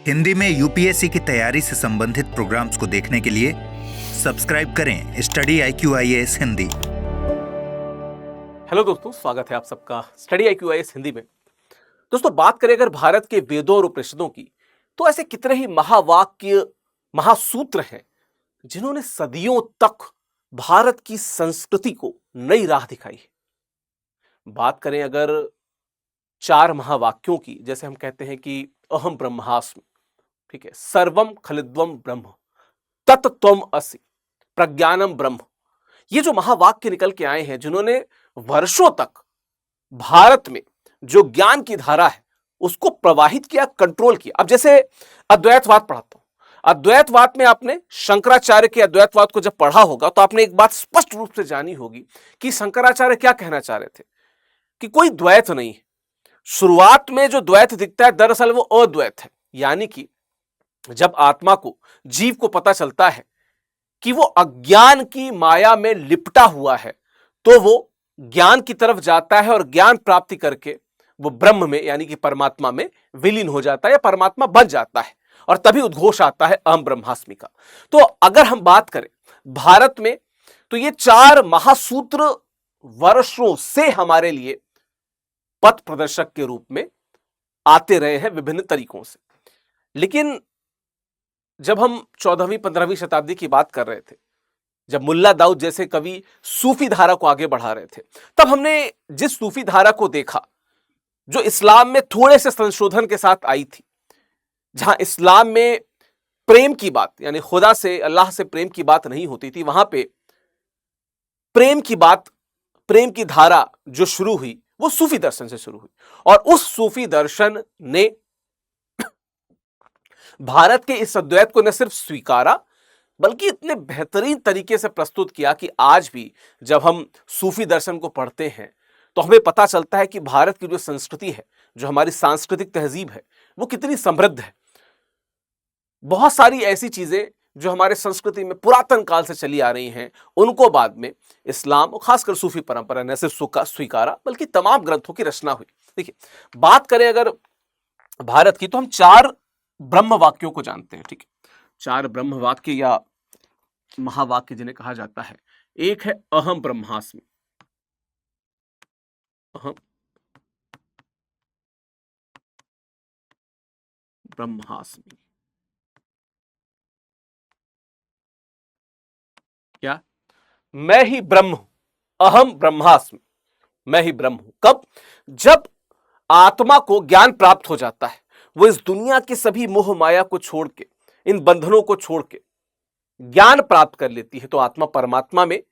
हिंदी में यूपीएससी की तैयारी से संबंधित प्रोग्राम्स को देखने के लिए सब्सक्राइब करें स्टडी IQIAS हिंदी। हेलो दोस्तों, स्वागत है आप सबका स्टडी IQIAS हिंदी में। दोस्तों, बात करें अगर भारत के वेदों और उपनिषदों की, तो ऐसे कितने ही महावाक्य, महासूत्र हैं जिन्होंने सदियों तक भारत की संस्कृति को नई राह दिखाई है। बात करें अगर 4 महावाक्यों की, जैसे हम कहते हैं कि अहम ब्रह्मास्मि, ठीक है, सर्वम खलिद्वम ब्रह्म, तत्त्वम असि, प्रज्ञानम ब्रह्म। ये जो महावाक्य निकल के आए हैं, जिन्होंने वर्षों तक भारत में जो ज्ञान की धारा है उसको प्रवाहित किया, कंट्रोल किया। अब जैसे अद्वैतवाद पढ़ाता हूं, अद्वैतवाद में आपने शंकराचार्य के अद्वैतवाद को जब पढ़ा होगा तो आपने एक बात स्पष्ट रूप से जानी होगी कि शंकराचार्य क्या कहना चाह रहे थे कि कोई द्वैत नहीं है। शुरुआत में जो द्वैत दिखता है दरअसल वो अद्वैत है, यानी कि जब आत्मा को, जीव को पता चलता है कि वो अज्ञान की माया में लिपटा हुआ है, तो वो ज्ञान की तरफ जाता है और ज्ञान प्राप्ति करके वो ब्रह्म में, यानी कि परमात्मा में विलीन हो जाता है या परमात्मा बन जाता है, और तभी उद्घोष आता है अहम ब्रह्मास्मि का। तो अगर हम बात करें भारत में, तो ये 4 महासूत्र वर्षों से हमारे लिए पथ प्रदर्शक के रूप में आते रहे हैं विभिन्न तरीकों से। लेकिन जब हम 14वीं 15वीं शताब्दी की बात कर रहे थे, जब मुल्ला दाऊद जैसे कवि सूफी धारा को आगे बढ़ा रहे थे, तब हमने जिस सूफी धारा को देखा जो इस्लाम में थोड़े से संशोधन के साथ आई थी, जहां इस्लाम में प्रेम की बात, यानी खुदा से, अल्लाह से प्रेम की बात नहीं होती थी, वहां पे प्रेम की बात, प्रेम की धारा जो शुरू हुई वो सूफी दर्शन से शुरू हुई। और उस सूफी दर्शन ने भारत के इस अद्वैत को न सिर्फ स्वीकारा, बल्कि इतने बेहतरीन तरीके से प्रस्तुत किया कि आज भी जब हम सूफी दर्शन को पढ़ते हैं तो हमें पता चलता है कि भारत की जो संस्कृति है, जो हमारी सांस्कृतिक तहजीब है, वो कितनी समृद्ध है। बहुत सारी ऐसी चीजें जो हमारे संस्कृति में पुरातन काल से चली आ रही हैं, उनको बाद में इस्लाम और खासकर सूफी परंपरा ने सिर्फ स्वीकारा, बल्कि तमाम ग्रंथों की रचना हुई। देखिए, बात करें अगर भारत की, तो हम 4 ब्रह्म वाक्यों को जानते हैं, ठीक है। 4 ब्रह्म वाक्य या महावाक्य जिन्हें कहा जाता है। एक है अहम ब्रह्मास्मि, अहम ब्रह्मास्मि, क्या? मैं ही ब्रह्म हूं, अहम ब्रह्मास्मि, मैं ही ब्रह्म हूं। कब? जब आत्मा को ज्ञान प्राप्त हो जाता है, वो इस दुनिया की सभी मोह माया को छोड़ के, इन बंधनों को छोड़ के ज्ञान प्राप्त कर लेती है, तो आत्मा परमात्मा में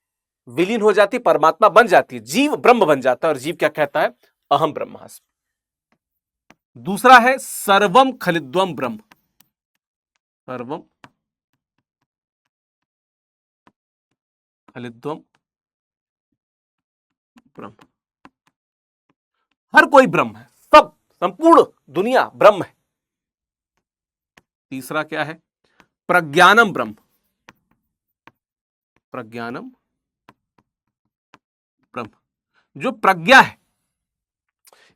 विलीन हो जाती, परमात्मा बन जाती है, जीव ब्रह्म बन जाता है। और जीव क्या कहता है? अहम ब्रह्मास्मि। दूसरा है सर्वम खलिद्वम ब्रह्म, सर्वम खलिद्वम ब्रह्म, हर कोई ब्रह्म है, सब, संपूर्ण दुनिया ब्रह्म है। तीसरा क्या है? प्रज्ञानम ब्रह्म, प्रज्ञानम ब्रह्म, जो प्रज्ञा है,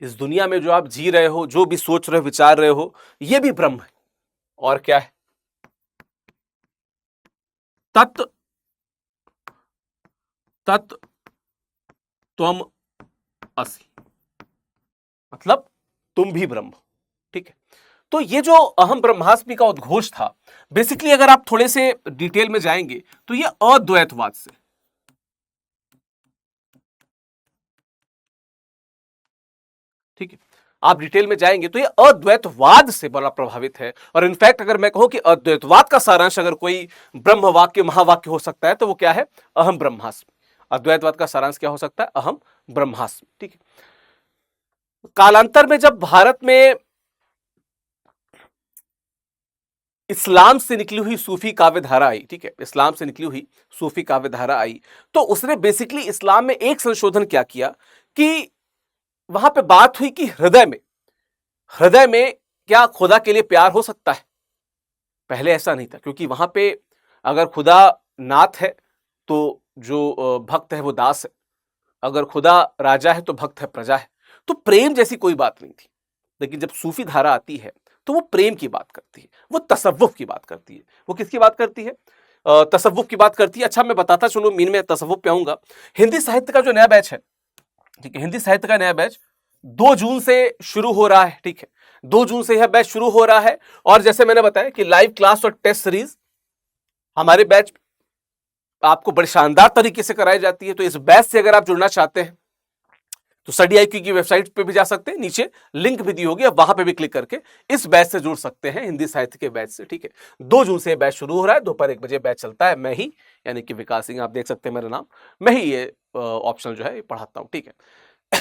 इस दुनिया में जो आप जी रहे हो, जो भी सोच रहे हो, विचार रहे हो, यह भी ब्रह्म है। और क्या है? तत् तत् त्वम असि, मतलब तुम भी ब्रह्म, ठीक है। तो ये जो अहम ब्रह्मास्मि का उद्घोष था, बेसिकली अगर आप थोड़े से डिटेल में जाएंगे तो ये अद्वैतवाद से, ठीक है, आप डिटेल में जाएंगे तो ये अद्वैतवाद से बड़ा प्रभावित है। और इनफैक्ट अगर मैं कहूं कि अद्वैतवाद का सारांश अगर कोई ब्रह्म वाक्य, महावाक्य हो सकता है, तो वो क्या है? अहम ब्रह्मास्मि। अद्वैतवाद का सारांश क्या हो सकता है? अहम ब्रह्मास्मि, ठीक है। कालांतर में जब भारत में इस्लाम से निकली हुई सूफी काव्य धारा आई, ठीक है, इस्लाम से निकली हुई सूफी काव्य धारा आई, तो उसने बेसिकली इस्लाम में एक संशोधन क्या किया कि वहां पे बात हुई कि हृदय में क्या खुदा के लिए प्यार हो सकता है? पहले ऐसा नहीं था, क्योंकि वहां पे अगर खुदा नाथ है तो जो भक्त है वो दास है, अगर खुदा राजा है तो भक्त है प्रजा है, तो प्रेम जैसी कोई बात नहीं थी। लेकिन जब सूफी धारा आती है तो वो प्रेम की बात करती है, वो तसव्वुफ की बात करती है। वो किसकी बात करती है? तसव्वुफ की बात करती है। अच्छा, मैं बताता चलूं, मीन में तसव्वुफ पे आऊंगा। हिंदी साहित्य का जो नया बैच है, ठीक है, हिंदी साहित्य का नया बैच 2 जून से शुरू हो रहा है। ठीक है, 2 जून से यह बैच शुरू हो रहा है। और जैसे मैंने बताया कि लाइव क्लास और टेस्ट सीरीज हमारे बैच आपको बड़े शानदार तरीके से कराई जाती है। तो इस बैच से अगर आप जुड़ना चाहते हैं तो स्टडी IQ की वेबसाइट पे भी जा सकते हैं, नीचे लिंक भी दी होगी, अब वहां पे भी क्लिक करके इस बैच से जुड़ सकते हैं, हिंदी साहित्य के बैच से। ठीक है, 2 जून से बैच शुरू हो रहा है, दोपहर 1 बजे बैच चलता है। मैं ही, यानी कि विकास सिंह, आप देख सकते हैं मेरा नाम, मैं ही ये ऑप्शनल जो है पढ़ाता हूं। ठीक है,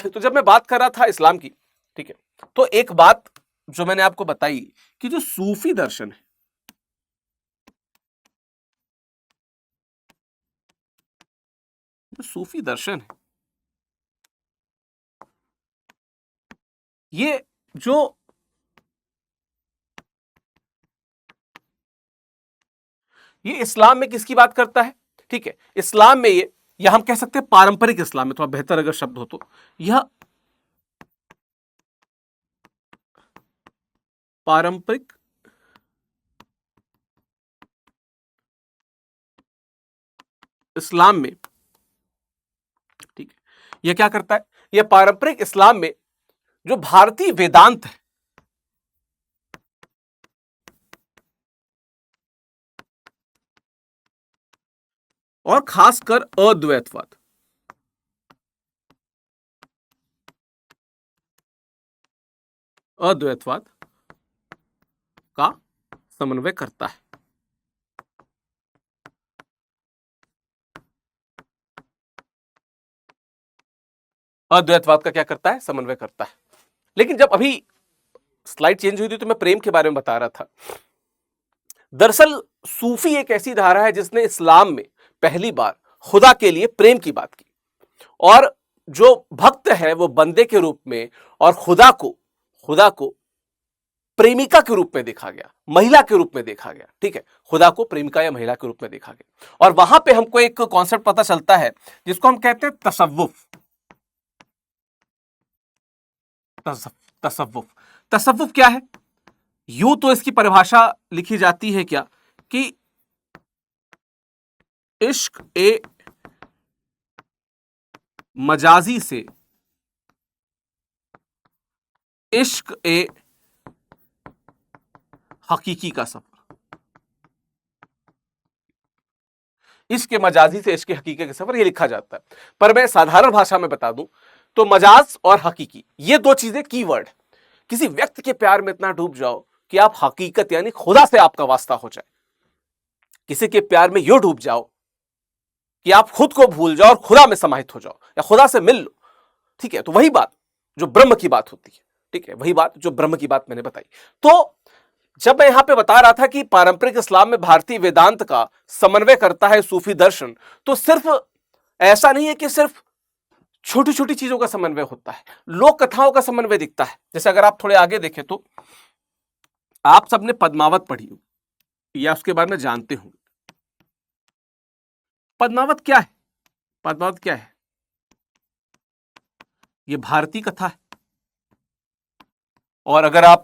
तो जब मैं बात कर रहा था इस्लाम की, ठीक है, तो एक बात जो मैंने आपको बताई कि जो सूफी दर्शन है, जो सूफी दर्शन है, ये जो ये इस्लाम में किसकी बात करता है? ठीक है, इस्लाम में ये, या हम कह सकते हैं पारंपरिक इस्लाम में, थोड़ा बेहतर अगर शब्द हो तो, यह पारंपरिक इस्लाम में, ठीक है, यह क्या करता है? यह पारंपरिक इस्लाम में जो भारतीय वेदांत है, और खासकर अद्वैतवाद, अद्वैतवाद का समन्वय करता है। अद्वैतवाद का क्या करता है? समन्वय करता है। लेकिन जब अभी स्लाइड चेंज हुई थी तो मैं प्रेम के बारे में बता रहा था। दरअसल सूफी एक ऐसी धारा है जिसने इस्लाम में पहली बार खुदा के लिए प्रेम की बात की, और जो भक्त है वो बंदे के रूप में, और खुदा को प्रेमिका के रूप में देखा गया, महिला के रूप में देखा गया। ठीक है, खुदा को प्रेमिका या महिला के रूप में देखा गया। और वहां पे हमको एक कॉन्सेप्ट पता चलता है जिसको हम कहते हैं तसव्वुफ। तसव्वुफ तसव्वुफ क्या है? यूं तो इसकी परिभाषा लिखी जाती है क्या, कि इश्क ए मजाजी से इश्क ए हकीकी का सफर। इश्क ए मजाजी से इश्क ए हकीकी का सफर, ये लिखा जाता है। पर मैं साधारण भाषा में बता दूं तो मजाज और हकीकी, ये 2 चीजें कीवर्ड। किसी व्यक्ति के प्यार में इतना डूब जाओ कि आप हकीकत यानी खुदा से आपका वास्ता हो जाए। किसी के प्यार में यूं डूब जाओ कि आप खुद को भूल जाओ और खुदा में समाहित हो जाओ, या खुदा से मिल लो। ठीक है, तो वही बात जो ब्रह्म की बात होती है। ठीक है, वही बात जो ब्रह्म की बात मैंने बताई। तो जब मैं यहां पे बता रहा था कि पारंपरिक इस्लाम में भारतीय वेदांत का समन्वय करता है सूफी दर्शन, तो सिर्फ ऐसा नहीं है कि सिर्फ छोटी छोटी चीजों का समन्वय होता है, लोक कथाओं का समन्वय दिखता है। जैसे अगर आप थोड़े आगे देखें तो आप सबने पद्मावत पढ़ी हो या उसके बारे में जानते हो। पद्मावत क्या है? पद्मावत क्या है? ये भारतीय कथा है। और अगर आप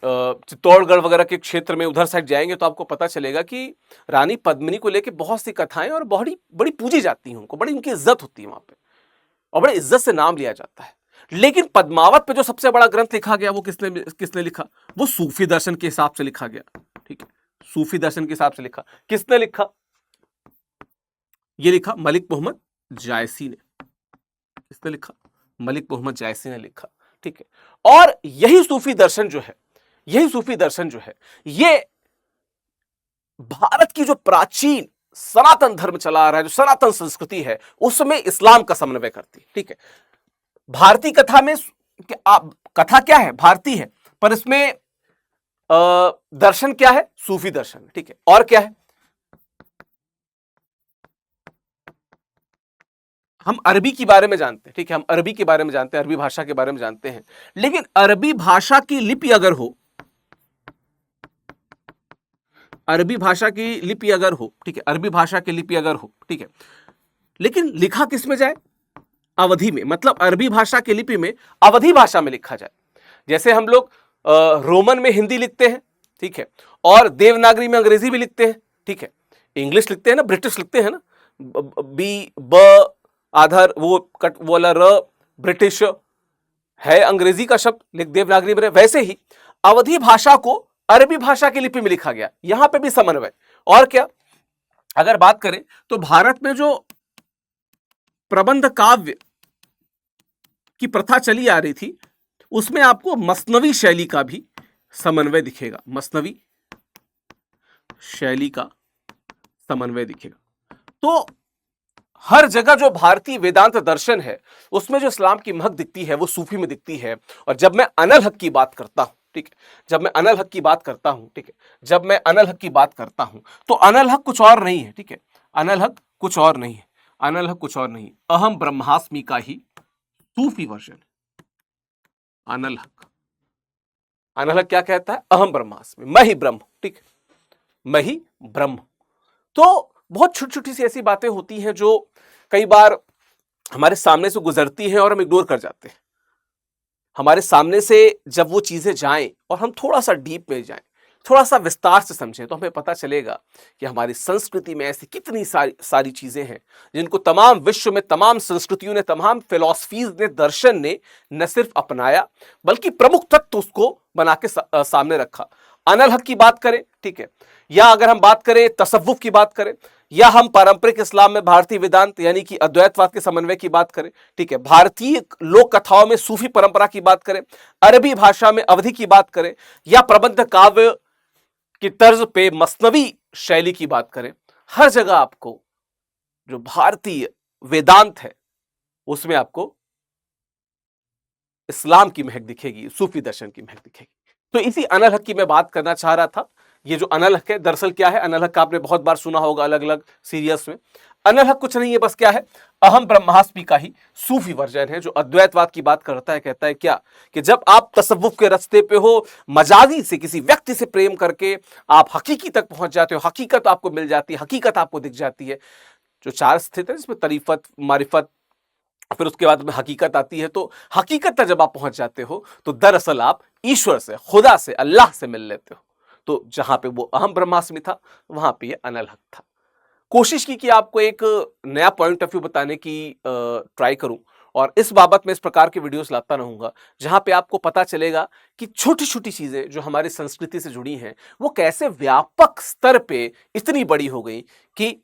चित्तौड़गढ़ वगैरह के क्षेत्र में उधर साइड जाएंगे तो आपको पता चलेगा कि रानी पद्मिनी को लेकर बहुत सी कथाएं और बड़ी बड़ी पूजी जाती हैं, उनको बड़ी उनकी इज्जत होती है वहां पे, और बड़े इज्जत से नाम लिया जाता है। लेकिन पद्मावत पे जो सबसे बड़ा ग्रंथ लिखा गया वो किसने लिखा? वो सूफी दर्शन के हिसाब से लिखा गया। ठीक है, सूफी दर्शन के हिसाब से लिखा। किसने लिखा? ये लिखा मलिक मोहम्मद जायसी ने। किसने लिखा? मलिक मोहम्मद जायसी ने लिखा। ठीक है, और यही सूफी दर्शन जो है, ये भारत की जो प्राचीन सनातन धर्म चला आ रहा है, जो सनातन संस्कृति है, उसमें इस्लाम का समन्वय करती है। ठीक है, भारतीय कथा में कथा क्या है? भारतीय है, पर इसमें दर्शन क्या है? सूफी दर्शन। ठीक है, और क्या है? हम अरबी के बारे में जानते हैं। ठीक है, हम अरबी के बारे में जानते हैं, अरबी भाषा के बारे में जानते हैं। लेकिन अरबी भाषा की लिपि अगर हो, अरबी भाषा की लिपि अगर हो, ठीक है, अरबी भाषा की लिपि अगर हो, ठीक है, लेकिन लिखा किस में जाए? अवधी में। मतलब अरबी भाषा की लिपि में अवधी भाषा में लिखा जाए। जैसे हम लोग रोमन में हिंदी लिखते हैं, ठीक है, और देवनागरी में अंग्रेजी भी लिखते हैं, ठीक है, इंग्लिश लिखते हैं ना, ब्रिटिश लिखते हैं ना, बी ब आधार वो कट वाला र, ब्रिटिश है अंग्रेजी का शब्द लिख देवनागरी में। वैसे ही अवधी भाषा को अरबी भाषा की लिपि में लिखा गया, यहां पे भी समन्वय। और क्या, अगर बात करें तो भारत में जो प्रबंध काव्य की प्रथा चली आ रही थी उसमें आपको मसनवी शैली का भी समन्वय दिखेगा, मसनवी शैली का समन्वय दिखेगा। तो हर जगह जो भारतीय वेदांत दर्शन है उसमें जो इस्लाम की महक दिखती है वो सूफी में दिखती है। और जब मैं अनल हक की बात करता हूं, ठीक है, जब मैं अनल हक की बात करता हूं, ठीक है, जब मैं अनल हक की बात करता हूं तो अनल हक कुछ और नहीं है, ठीक है, अनल हक कुछ और नहीं है, अनल हक कुछ और नहीं, अहम ब्रह्मास्मि का ही सूफी वर्जन। अनल हक, अनल हक क्या कहता है? अहम ब्रह्मास्मि, मैं ही ब्रह्म, ठीक, मैं ही ब्रह्म। तो बहुत छोटी छोटी सी ऐसी बातें होती हैं जो कई बार हमारे सामने से गुजरती हैं और हम इग्नोर कर जाते हैं। हमारे सामने से जब वो चीजें जाएं और हम थोड़ा सा डीप में जाएं, थोड़ा सा विस्तार से समझें, तो हमें पता चलेगा कि हमारी संस्कृति में ऐसी कितनी सारी चीजें हैं जिनको तमाम विश्व में तमाम संस्कृतियों ने, तमाम फिलॉसफीज ने, दर्शन ने न सिर्फ अपनाया बल्कि प्रमुख तत्व उसको बना के सामने रखा। अनल हक की बात करें, ठीक है, या अगर हम बात करें तसव्वुफ की बात करें, या हम पारंपरिक इस्लाम में भारतीय वेदांत यानी कि अद्वैतवाद के समन्वय की बात करें, ठीक है, भारतीय लोक कथाओं में सूफी परंपरा की बात करें, अरबी भाषा में अवधी की बात करें, या प्रबंध काव्य की तर्ज पे मसनवी शैली की बात करें, हर जगह आपको जो भारतीय वेदांत है उसमें आपको इस्लाम की महक दिखेगी, सूफी दर्शन की महक दिखेगी। तो इसी अनल हक की मैं बात करना चाह रहा था। ये जो अनल हक है दरअसल क्या है? अनल हक आपने बहुत बार सुना होगा अलग अलग सीरियल्स में। अनल हक कुछ नहीं है, बस क्या है, अहम ब्रह्मास्मि का ही सूफी वर्जन है जो अद्वैतवाद की बात करता है। कहता है क्या कि जब आप तसव्वुफ के रास्ते पे हो, मजाजी से किसी व्यक्ति से प्रेम करके आप हकीकी तक पहुंच जाते हो, हकीकत आपको मिल जाती है, हकीकत आपको दिख जाती है। जो चार स्थित है जिसमें तरीफत, मारिफत, फिर उसके बाद में हकीकत आती है। तो हकीकत तक जब आप पहुंच जाते हो तो दरअसल आप ईश्वर से, खुदा से, अल्लाह से मिल लेते हो। तो जहां पे वो अहम ब्रह्मास्मि था वहां पे ये अनल हक था। कोशिश की कि आपको एक नया पॉइंट ऑफ व्यू बताने की ट्राई करूं, और इस बाबत में इस प्रकार के वीडियोस लाता रहूंगा जहां पे आपको पता चलेगा कि छोटी छोटी चीजें जो हमारी संस्कृति से जुड़ी हैं वो कैसे व्यापक स्तर पे इतनी बड़ी हो गई कि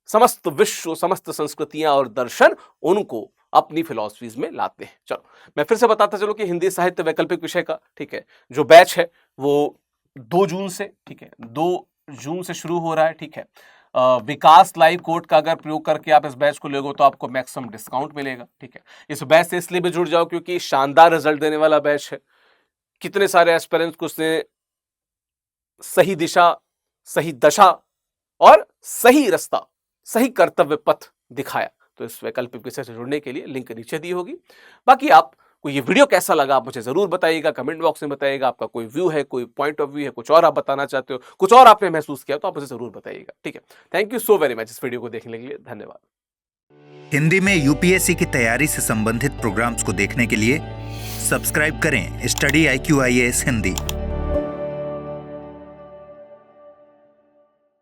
समस्त विश्व, समस्त संस्कृतियां और दर्शन उनको अपनी फिलॉसफीज में लाते हैं। चलो मैं फिर से बताता चलो कि हिंदी साहित्य वैकल्पिक विषय का, ठीक है, जो बैच है वो 2 जून से, ठीक है, 2 जून से शुरू हो रहा है, ठीक है। विकास लाइव कोड का अगर प्रयोग करके आप इस बैच को लोगे तो आपको मैक्सिमम डिस्काउंट मिलेगा, ठीक है। इस बैच से इसलिए भी जुड़ जाओ क्योंकि शानदार रिजल्ट देने वाला बैच है। कितने सारे एस्पिरेंट्स को उसने सही दिशा, सही दशा और सही रास्ता, सही कर्तव्य पथ दिखाया। तो इस वैकल्पिक विषय से जुड़ने के लिए लिंक नीचे दी होगी। बाकी आपको ये वीडियो कैसा लगा आप मुझे जरूर बताइएगा, कमेंट बॉक्स में बताइएगा। आपका कोई व्यू है, कोई पॉइंट ऑफ व्यू है, कुछ और आप बताना चाहते हो, कुछ और आपने महसूस किया तो आप मुझे जरूर बताइएगा, ठीक है। Thank you so very much इस वीडियो को देखने के लिए, धन्यवाद। हिंदी में यूपीएससी की तैयारी से संबंधित प्रोग्राम्स को देखने के लिए सब्सक्राइब करें स्टडी IQ IAS हिंदी।